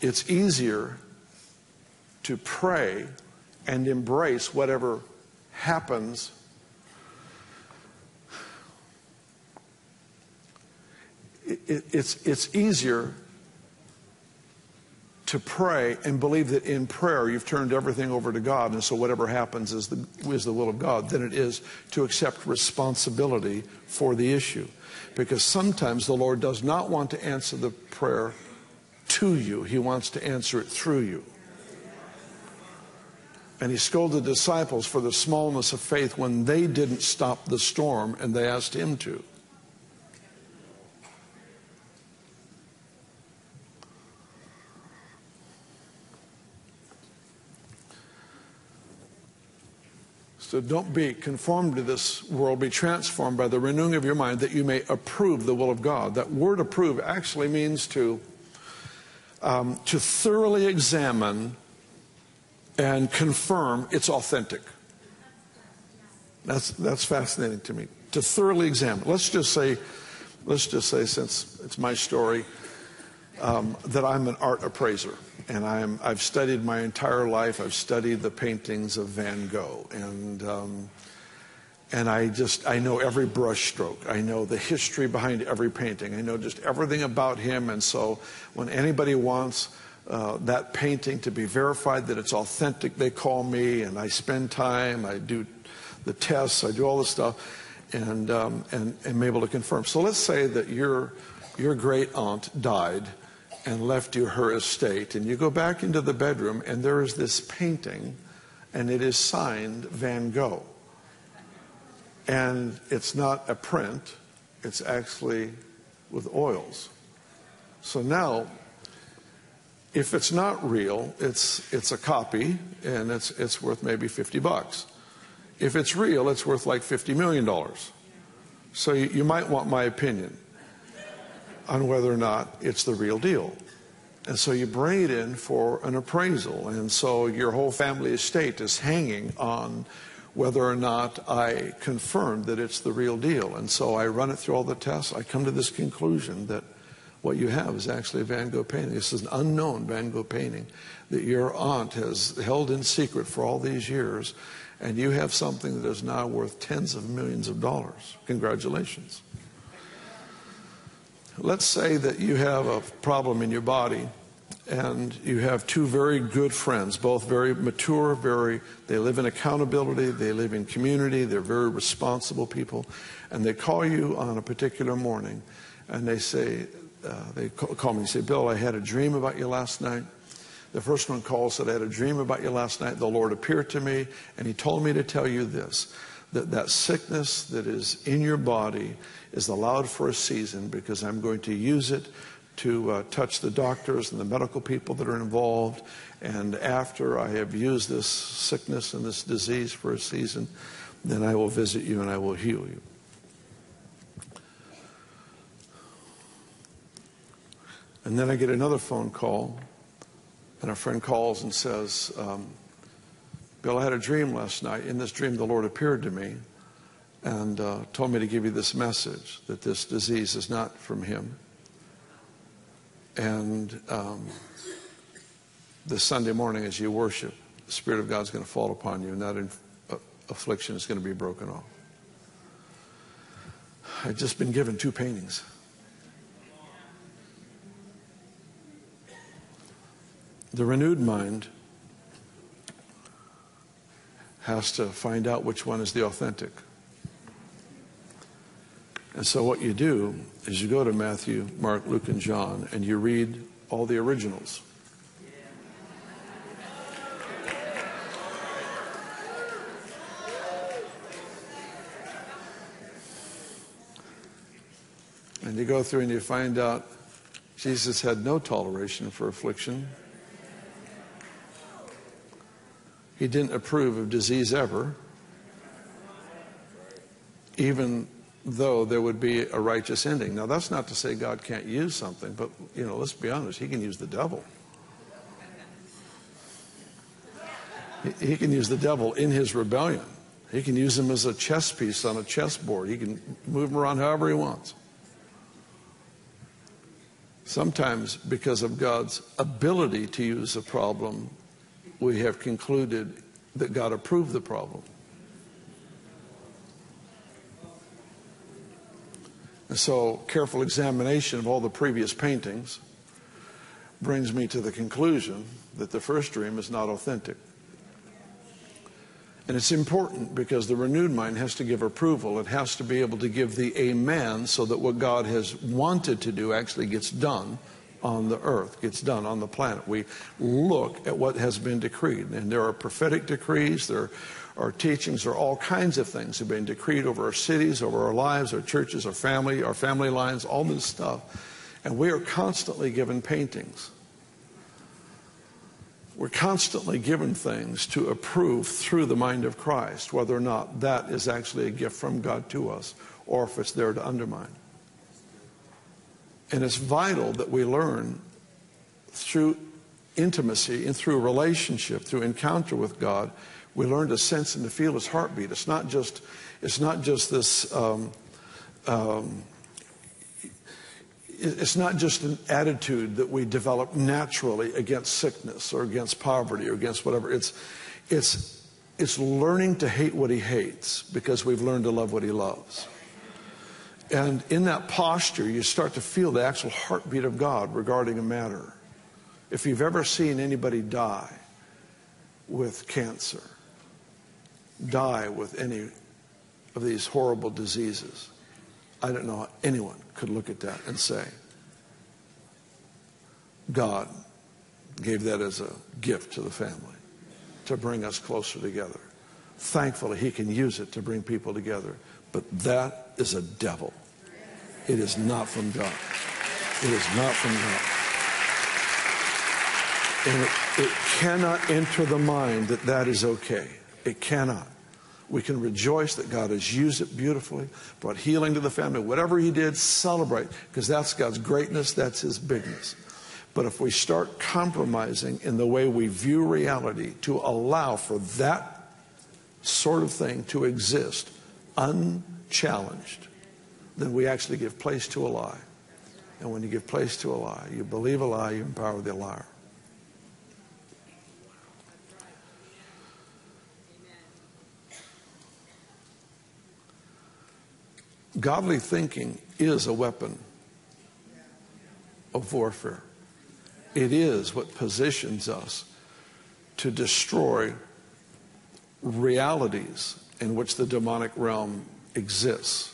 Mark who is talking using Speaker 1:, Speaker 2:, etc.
Speaker 1: it's easier to pray and embrace whatever happens it's easier to pray and believe that in prayer you've turned everything over to God, and so whatever happens is the will of God, than it is to accept responsibility for the issue. Because sometimes the Lord does not want to answer the prayer to you. He wants to answer it through you. And he scolded the disciples for the smallness of faith when they didn't stop the storm and they asked him to. So don't be conformed to this world. Be transformed by the renewing of your mind, that you may approve the will of God. That word approve actually means to thoroughly examine and confirm it's authentic. That's fascinating to me. To thoroughly examine. Let's just say, since it's my story, that I'm an art appraiser, and I've studied my entire life. I've studied the paintings of Van Gogh, and I know every brush stroke. I know the history behind every painting. I know just everything about him. And so when anybody wants that painting to be verified that it's authentic, they call me, and I spend time. I do the tests. I do all this stuff, and am able to confirm. So let's say that your great aunt died and left you her estate, and you go back into the bedroom and there is this painting, and it is signed Van Gogh, and it's not a print, it's actually with oils. So now, if it's not real, it's a copy, and it's worth maybe $50. If it's real, it's worth like $50 million. So you might want my opinion on whether or not it's the real deal. And so you bring it in for an appraisal. And so your whole family estate is hanging on whether or not I confirm that it's the real deal. And so I run it through all the tests. I come to this conclusion that what you have is actually a Van Gogh painting. This is an unknown Van Gogh painting that your aunt has held in secret for all these years. And you have something that is now worth tens of millions of dollars. Congratulations. Let's say that you have a problem in your body, and you have two very good friends, both very mature, they live in accountability, they live in community, they're very responsible people, and they call you on a particular morning, and they say, they call me and say, Bill, I had a dream about you last night. The first one called, said, I had a dream about you last night. The Lord appeared to me, and he told me to tell you this, that sickness that is in your body is allowed for a season, because I'm going to use it to touch the doctors and the medical people that are involved. And after I have used this sickness and this disease for a season, then I will visit you and I will heal you. And then I get another phone call, and a friend calls and says, Bill, I had a dream last night. In this dream, the Lord appeared to me and told me to give you this message, that this disease is not from him. And this Sunday morning as you worship, the Spirit of God is going to fall upon you, and that affliction is going to be broken off. I've just been given 2 paintings. The renewed mind has to find out which one is the authentic. And so what you do is you go to Matthew, Mark, Luke, and John, and you read all the originals. And you go through and you find out Jesus had no toleration for affliction. He didn't approve of disease ever, even though there would be a righteous ending. Now, that's not to say God can't use something, but, let's be honest, he can use the devil. He can use the devil in his rebellion. He can use him as a chess piece on a chessboard. He can move him around however he wants. Sometimes, because of God's ability to use a problem, we have concluded that God approved the problem. And so, careful examination of all the previous paintings brings me to the conclusion that the first dream is not authentic. And it's important because the renewed mind has to give approval. It has to be able to give the amen so that what God has wanted to do actually gets done on the earth, gets done on the planet. We look at what has been decreed. And there are prophetic decrees, there are teachings, there are all kinds of things that have been decreed over our cities, over our lives, our churches, our family lines, all this stuff. And we are constantly given paintings. We're constantly given things to approve through the mind of Christ, whether or not that is actually a gift from God to us, or if it's there to undermine. And it's vital that we learn through intimacy and through relationship, through encounter with God, we learn to sense and to feel His heartbeat. It's not just this. It's not just an attitude that we develop naturally against sickness or against poverty or against whatever. It's learning to hate what He hates because we've learned to love what He loves. And in that posture, you start to feel the actual heartbeat of God regarding a matter. If you've ever seen anybody die with cancer, die with any of these horrible diseases, I don't know how anyone could look at that and say, God gave that as a gift to the family to bring us closer together. Thankfully, He can use it to bring people together. But that is a devil. It is not from God. It is not from God. And it cannot enter the mind that that is okay. It cannot. We can rejoice that God has used it beautifully, brought healing to the family. Whatever He did, celebrate, because that's God's greatness, that's His bigness. But if we start compromising in the way we view reality to allow for that sort of thing to exist unchallenged, then we actually give place to a lie. And when you give place to a lie, you believe a lie, you empower the liar. Godly thinking is a weapon of warfare. It is what positions us to destroy realities in which the demonic realm exists.